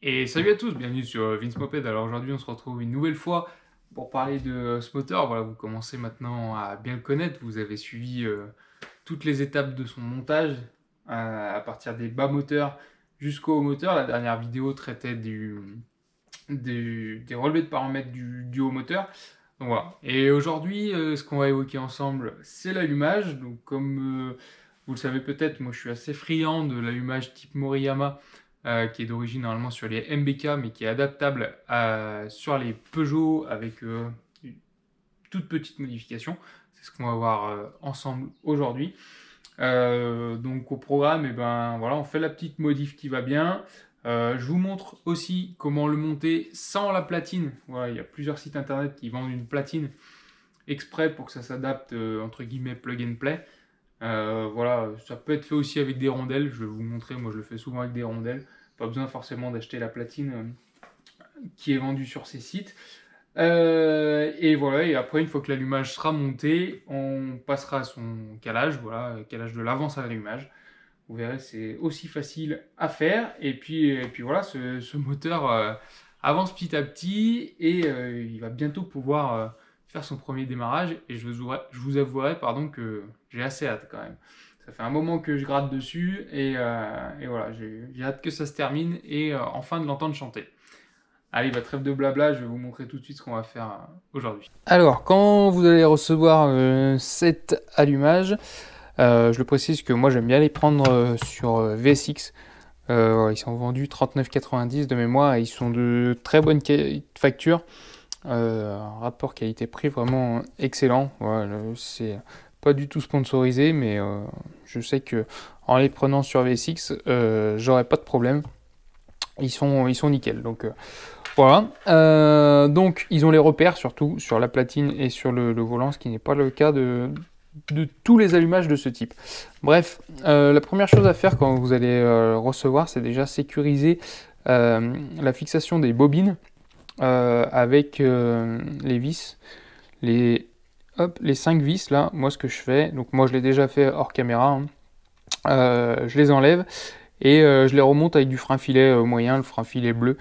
Et salut à tous, bienvenue sur Vince Moped. Alors aujourd'hui, on se retrouve une nouvelle fois pour parler de ce moteur. Voilà, vous commencez maintenant à bien le connaître. Vous avez suivi toutes les étapes de son montage, à partir des bas moteurs jusqu'au haut moteur. La dernière vidéo traitait des relevés de paramètres du haut moteur. Donc voilà. Et aujourd'hui, ce qu'on va évoquer ensemble, c'est l'allumage. Donc comme vous le savez peut-être, moi je suis assez friand de l'allumage type Moriyama, qui est d'origine normalement sur les MBK, mais qui est adaptable sur les Peugeot avec une toute petite modification. C'est ce qu'on va voir ensemble aujourd'hui. Donc au programme, et ben, voilà, on fait la petite modif qui va bien. Je vous montre aussi comment le monter sans la platine. Voilà, il y a plusieurs sites internet qui vendent une platine exprès pour que ça s'adapte entre guillemets plug and play. Voilà, ça peut être fait aussi avec des rondelles. Je vais vous montrer, moi je le fais souvent avec des rondelles. Pas besoin forcément d'acheter la platine qui est vendue sur ces sites. Et voilà, et après, une fois que l'allumage sera monté, on passera à son calage, voilà, calage de l'avance à l'allumage. Vous verrez, c'est aussi facile à faire. Et puis voilà, ce moteur avance petit à petit et il va bientôt pouvoir faire son premier démarrage. Et je vous avouerai pardon, que j'ai assez hâte quand même. Ça fait un moment que je gratte dessus et voilà, j'ai hâte que ça se termine et enfin de l'entendre chanter. Allez, bah, trêve de blabla, je vais vous montrer tout de suite ce qu'on va faire aujourd'hui. Alors, quand vous allez recevoir cet allumage, je le précise que moi j'aime bien les prendre sur VSX. Ils sont vendus 39,90 de mémoire et ils sont de très bonne facture. Un rapport qualité-prix vraiment excellent. Voilà, c'est pas du tout sponsorisé, mais je sais que en les prenant sur VSX, j'aurai pas de problème. Ils sont nickel. Donc voilà. Donc ils ont les repères surtout sur la platine et sur le volant, ce qui n'est pas le cas de tous les allumages de ce type. Bref, la première chose à faire quand vous allez recevoir, c'est déjà sécuriser la fixation des bobines avec les vis, les 5 vis là. Moi, ce que je fais, donc moi je l'ai déjà fait hors caméra, hein. Je les enlève et je les remonte avec du frein filet moyen, le frein filet bleu.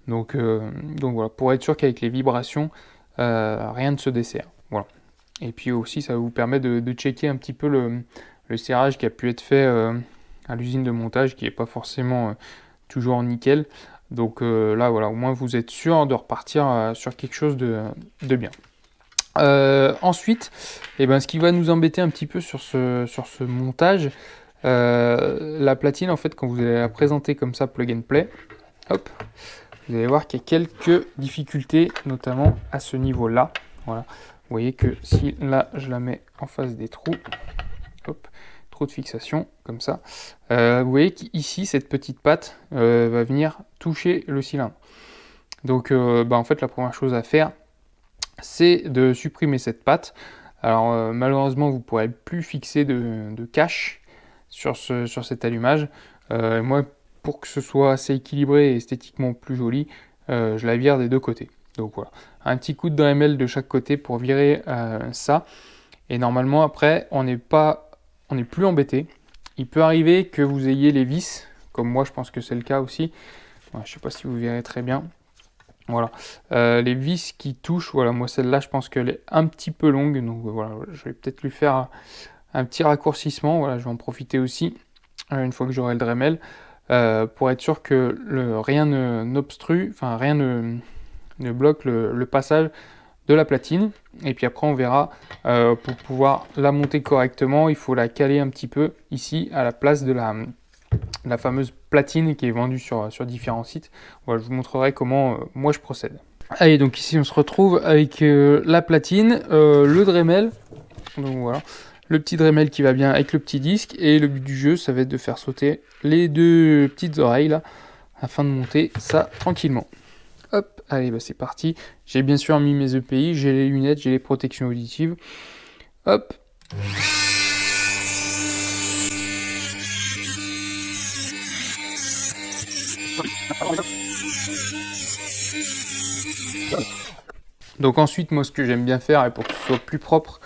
Donc voilà, pour être sûr qu'avec les vibrations, rien ne se dessert. Voilà. Et puis aussi, ça vous permet de checker un petit peu le serrage qui a pu être fait à l'usine de montage, qui n'est pas forcément toujours nickel. Donc là, voilà, au moins vous êtes sûr de repartir sur quelque chose de bien. Ensuite, eh ben, ce qui va nous embêter un petit peu sur ce montage, la platine, en fait, quand vous allez la présenter comme ça, plug and play, hop, vous allez voir qu'il y a quelques difficultés, notamment à ce niveau-là. Voilà. Vous voyez que si là, je la mets en face des trous, hop, trou de fixation, comme ça, vous voyez qu'ici, cette petite patte va venir toucher le cylindre. Donc, en fait, la première chose à faire, c'est de supprimer cette patte. Alors, malheureusement, vous ne pourrez plus fixer de cache sur cet allumage. Moi, pour que ce soit assez équilibré et esthétiquement plus joli, je la vire des deux côtés. Donc voilà, un petit coup de Dremel de chaque côté pour virer ça. Et normalement après, on n'est plus embêté. Il peut arriver que vous ayez les vis, comme moi je pense que c'est le cas aussi. Ouais, je ne sais pas si vous verrez très bien. Voilà, les vis qui touchent, voilà, moi celle-là je pense qu'elle est un petit peu longue, donc voilà, je vais peut-être lui faire un petit raccourcissement. Voilà, je vais en profiter aussi une fois que j'aurai le Dremel. Pour être sûr que rien n'obstrue, enfin rien ne bloque le passage de la platine. Et puis après on verra, pour pouvoir la monter correctement, il faut la caler un petit peu ici à la place de la fameuse platine qui est vendue sur différents sites. Voilà, je vous montrerai comment moi je procède. Allez, donc ici on se retrouve avec la platine, le Dremel, donc voilà. Le petit Dremel qui va bien avec le petit disque, et le but du jeu ça va être de faire sauter les deux petites oreilles là afin de monter ça tranquillement. Hop, allez, bah c'est parti. J'ai bien sûr mis mes EPI, j'ai les lunettes, j'ai les protections auditives. Hop. Donc ensuite, moi ce que j'aime bien faire, et pour que ce soit plus propre,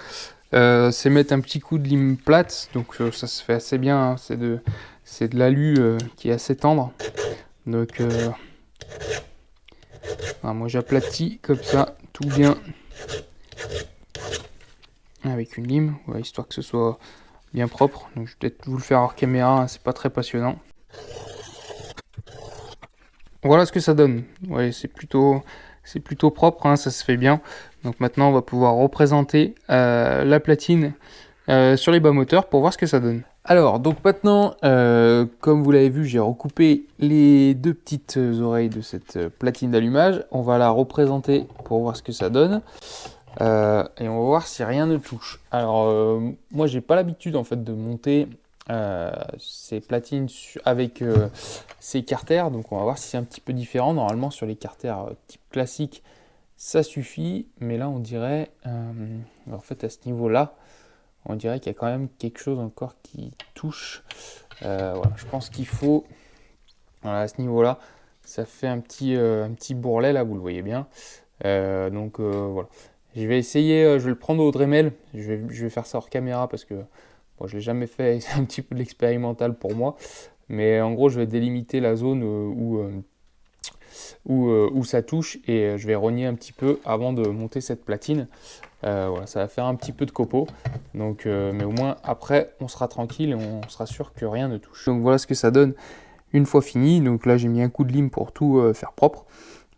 c'est mettre un petit coup de lime plate. Donc ça se fait assez bien, hein. C'est de l'alu qui est assez tendre. Donc Alors, moi j'aplatis comme ça, tout bien. Avec une lime, ouais, histoire que ce soit bien propre. Donc je vais peut-être vous le faire hors caméra, hein, c'est pas très passionnant. Voilà ce que ça donne. Ouais, c'est plutôt propre, hein, ça se fait bien. Donc maintenant on va pouvoir représenter la platine sur les bas moteurs pour voir ce que ça donne. Alors, donc maintenant, comme vous l'avez vu, j'ai recoupé les deux petites oreilles de cette platine d'allumage. On va la représenter pour voir ce que ça donne. Et on va voir si rien ne touche. Alors, moi, j'ai pas l'habitude en fait de monter ces platines avec ces carters. Donc, on va voir si c'est un petit peu différent. Normalement, sur les carters type classique, ça suffit. Mais là, on dirait, en fait, à ce niveau-là, on dirait qu'il y a quand même quelque chose encore qui touche. Voilà, je pense qu'il faut, voilà, à ce niveau-là, ça fait un petit bourrelet là, vous le voyez bien. Donc voilà. Je vais essayer, je vais le prendre au Dremel. Je vais faire ça hors caméra parce que bon, je ne l'ai jamais fait. C'est un petit peu de l'expérimental pour moi. Mais en gros, je vais délimiter la zone où ça touche et je vais rogner un petit peu avant de monter cette platine. Voilà, ça va faire un petit peu de copeaux. Donc, mais au moins après, on sera tranquille et on sera sûr que rien ne touche. Donc voilà ce que ça donne une fois fini. Donc là, j'ai mis un coup de lime pour tout faire propre.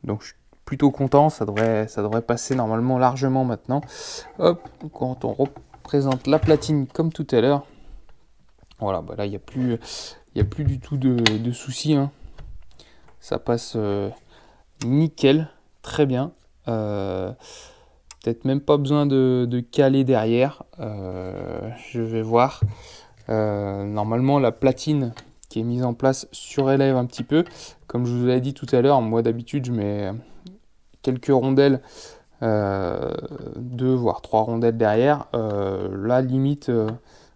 Donc je suis plutôt content, ça devrait passer normalement largement maintenant. Hop, quand on représente la platine comme tout à l'heure, voilà, bah là il n'y a plus du tout de soucis, hein. Ça passe nickel, très bien. Peut-être même pas besoin de caler derrière. Je vais voir. Normalement la platine qui est mise en place surélève un petit peu. Comme je vous l'ai dit tout à l'heure, moi d'habitude je mets quelques rondelles, 2 voire 3 rondelles derrière. Là limite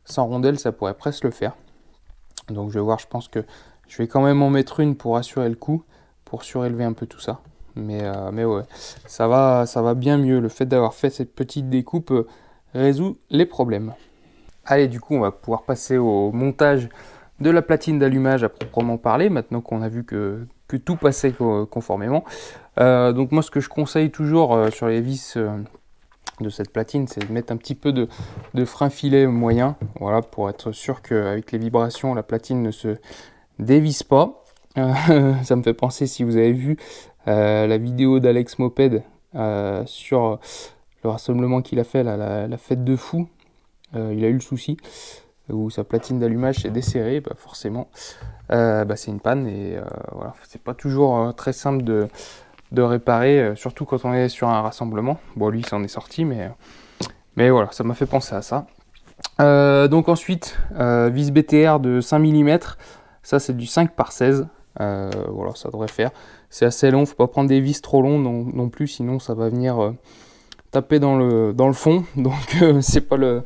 sans rondelles ça pourrait presque le faire. Donc je vais voir, je pense que je vais quand même en mettre une pour assurer le coup, pour surélever un peu tout ça. Mais ouais, ça va bien mieux. Le fait d'avoir fait cette petite découpe résout les problèmes. Allez, du coup on va pouvoir passer au montage de la platine d'allumage à proprement parler, maintenant qu'on a vu que tout passait conformément. Donc moi ce que je conseille toujours sur les vis de cette platine, c'est de mettre un petit peu de frein filet moyen, voilà, pour être sûr qu'avec les vibrations, la platine ne se dévisse pas. Ça me fait penser, si vous avez vu la vidéo d'Alex Moped sur le rassemblement qu'il a fait, la fête de fou, il a eu le souci où sa platine d'allumage s'est desserrée, bah forcément, c'est une panne et voilà, c'est pas toujours très simple de réparer, surtout quand on est sur un rassemblement. Bon, lui, il s'en est sorti, mais voilà, ça m'a fait penser à ça. Donc ensuite, vis BTR de 5 mm, ça c'est du 5x16, voilà, ça devrait faire. C'est assez long, faut pas prendre des vis trop longs non plus, sinon ça va venir taper dans le fond, donc c'est pas le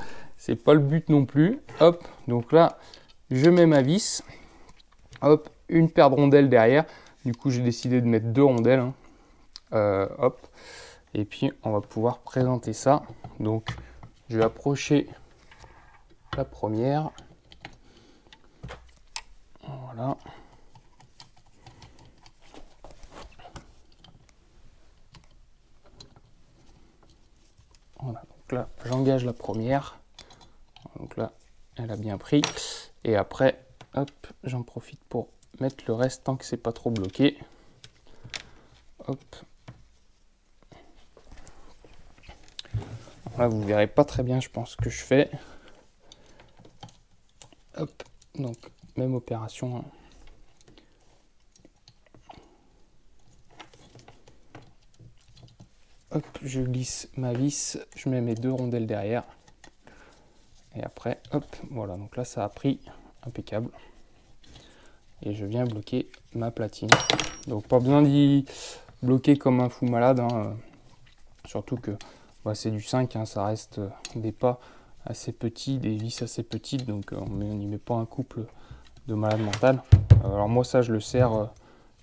but non plus. Hop, donc là, je mets ma vis, hop, une paire de rondelles derrière, du coup j'ai décidé de mettre 2 rondelles, hein. Hop, et puis on va pouvoir présenter ça. Donc je vais approcher la première, voilà, voilà. Donc là j'engage la première, donc là elle a bien pris, et après hop, j'en profite pour mettre le reste tant que c'est pas trop bloqué. Hop, là vous verrez pas très bien, je pense, que je fais. Hop, donc même opération, hein. Hop, je glisse ma vis, je mets mes 2 rondelles derrière. Et après, hop, voilà, donc là ça a pris, impeccable. Et je viens bloquer ma platine. Donc pas besoin d'y bloquer comme un fou malade, hein. Surtout que c'est du 5, hein, ça reste des pas assez petits, des vis assez petites, donc on n'y met pas un couple de malade mental. Alors moi ça je le sers,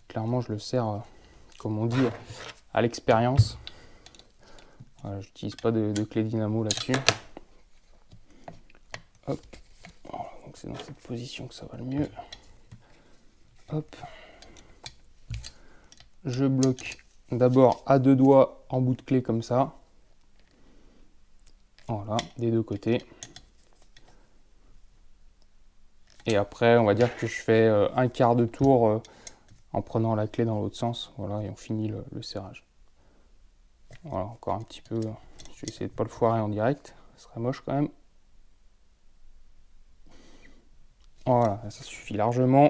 clairement je le sers, comme on dit, à l'expérience. Voilà, j'utilise pas de clé dynamo là-dessus. Hop, voilà, donc c'est dans cette position que ça va le mieux. Hop, je bloque d'abord à 2 doigts en bout de clé comme ça. Voilà, des 2 côtés. Et après, on va dire que je fais un quart de tour en prenant la clé dans l'autre sens. Voilà, et on finit le serrage. Voilà, encore un petit peu. Je vais essayer de ne pas le foirer en direct. Ce serait moche quand même. Voilà, ça suffit largement.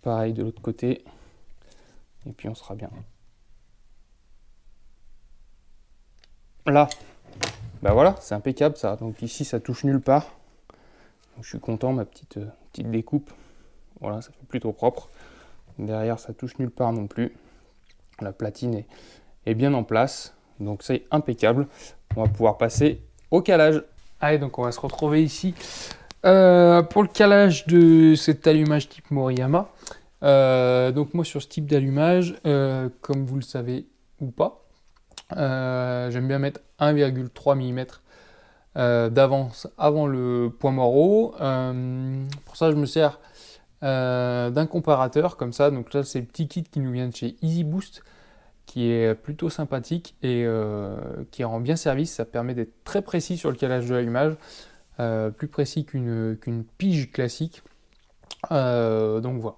Pareil de l'autre côté. Et puis on sera bien. Là, bah voilà, c'est impeccable ça. Donc ici, ça touche nulle part. Donc, je suis content, ma petite découpe. Voilà, ça fait plutôt propre. Derrière, ça touche nulle part non plus. La platine est bien en place. Donc c'est impeccable. On va pouvoir passer au calage. Allez, donc on va se retrouver ici pour le calage de cet allumage type Moriyama. Donc moi sur ce type d'allumage, comme vous le savez ou pas, j'aime bien mettre 1,3 mm d'avance avant le point mort haut. Pour ça je me sers d'un comparateur comme ça. Donc là c'est le petit kit qui nous vient de chez Easy Boost, qui est plutôt sympathique et qui rend bien service. Ça permet d'être très précis sur le calage de l'allumage, plus précis qu'une pige classique. Donc voilà.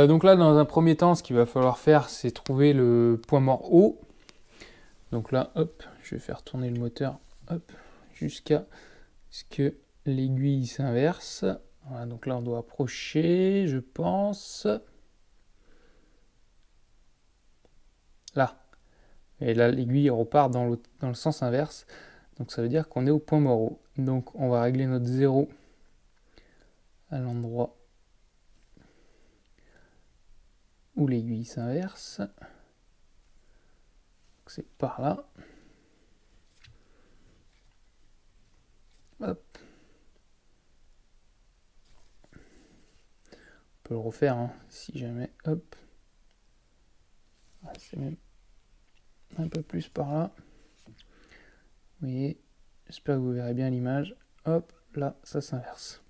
Donc là, dans un premier temps, ce qu'il va falloir faire, c'est trouver le point mort haut. Donc là, hop, je vais faire tourner le moteur, hop, jusqu'à ce que l'aiguille s'inverse. Voilà, donc là, on doit approcher, je pense. Là. Et là, l'aiguille repart dans le sens inverse. Donc ça veut dire qu'on est au point mort haut. Donc on va régler notre 0 à l'endroit où l'aiguille s'inverse. C'est par là. Hop. On peut le refaire hein, si jamais. Hop. C'est même un peu plus par là. Vous voyez, j'espère que vous verrez bien l'image. Hop, là, ça s'inverse.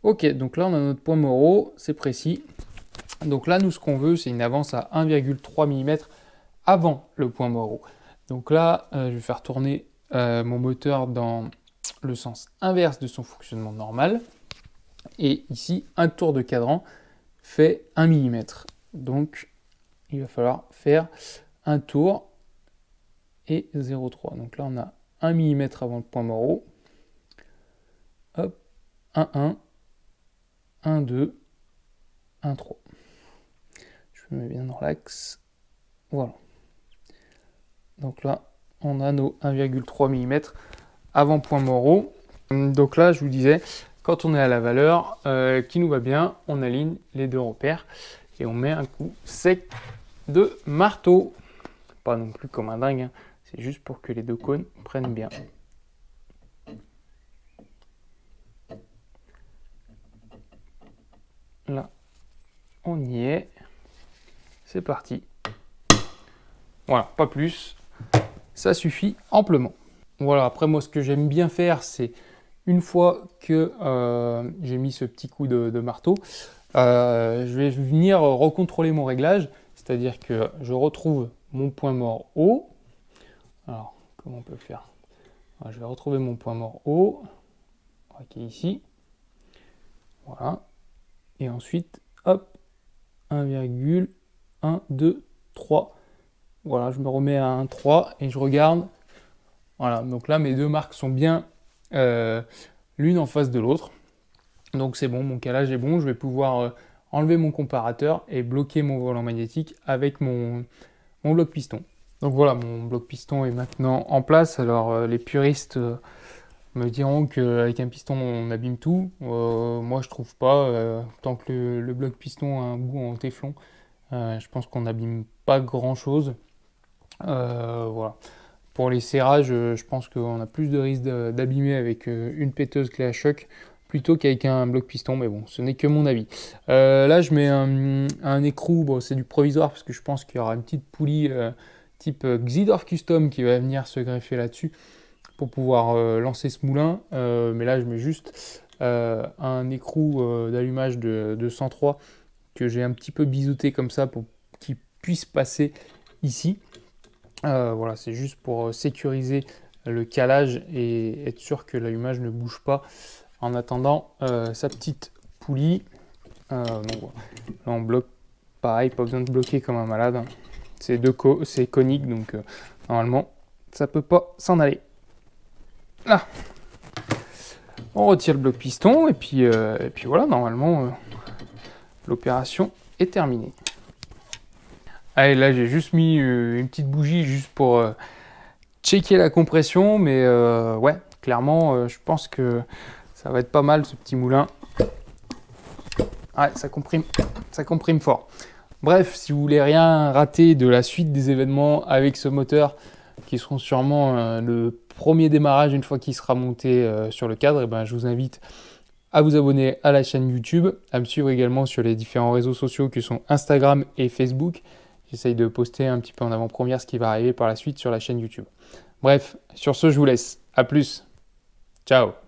Ok, donc là, on a notre point mort haut, c'est précis. Donc là, nous, ce qu'on veut, c'est une avance à 1,3 mm avant le point mort haut. Donc là, je vais faire tourner mon moteur dans le sens inverse de son fonctionnement normal. Et ici, un tour de cadran fait 1 mm. Donc, il va falloir faire un tour et 0,3. Donc là, on a 1 mm avant le point mort haut. Hop, 1, 1, 1, 2, 1, 3. Je me mets bien dans l'axe. Voilà. Donc là, on a nos 1,3 mm avant point mort haut. Donc là, je vous disais, quand on est à la valeur qui nous va bien, on aligne les deux repères et on met un coup sec de marteau. Pas non plus comme un dingue, hein. C'est juste pour que les deux cônes prennent bien. Là, on y est. C'est parti. Voilà, pas plus. Ça suffit amplement. Voilà, après moi ce que j'aime bien faire, c'est une fois que j'ai mis ce petit coup de marteau, je vais venir recontrôler mon réglage, c'est-à-dire que je retrouve mon point mort haut. Alors, comment on peut faire? Je vais retrouver mon point mort haut, qui est ici. Voilà. Et ensuite, hop, 1,1, 2, 3. Voilà, je me remets à 1,3 et je regarde. Voilà, donc là, mes deux marques sont bien l'une en face de l'autre. Donc c'est bon, mon calage est bon. Je vais pouvoir enlever mon comparateur et bloquer mon volant magnétique avec mon bloc piston. Donc voilà, mon bloc piston est maintenant en place. Alors les puristes me diront qu'avec un piston on abîme tout. Moi je trouve pas. Tant que le bloc piston a un goût en téflon, je pense qu'on n'abîme pas grand chose. Voilà. Pour les serrages, je pense qu'on a plus de risque d'abîmer avec une péteuse clé à choc plutôt qu'avec un bloc piston, mais bon, ce n'est que mon avis. Là, je mets un écrou, bon, c'est du provisoire parce que je pense qu'il y aura une petite poulie type Xidorf Custom qui va venir se greffer là-dessus pour pouvoir lancer ce moulin. Mais là, je mets juste un écrou d'allumage de 103 que j'ai un petit peu biseauté comme ça pour qu'il puisse passer ici. Voilà, c'est juste pour sécuriser le calage et être sûr que l'allumage ne bouge pas en attendant sa petite poulie. Donc voilà. Là on bloque pareil, pas besoin de bloquer comme un malade. C'est conique, donc normalement ça peut pas s'en aller. Là, on retire le bloc piston et puis voilà, normalement l'opération est terminée. Allez, là j'ai juste mis une petite bougie juste pour checker la compression, mais ouais, clairement je pense que ça va être pas mal ce petit moulin. Ouais, ça comprime fort. Bref, si vous voulez rien rater de la suite des événements avec ce moteur, qui seront sûrement le premier démarrage une fois qu'il sera monté sur le cadre, et ben, je vous invite à vous abonner à la chaîne YouTube, à me suivre également sur les différents réseaux sociaux que sont Instagram et Facebook. J'essaye de poster un petit peu en avant-première ce qui va arriver par la suite sur la chaîne YouTube. Bref, sur ce, je vous laisse. À plus. Ciao.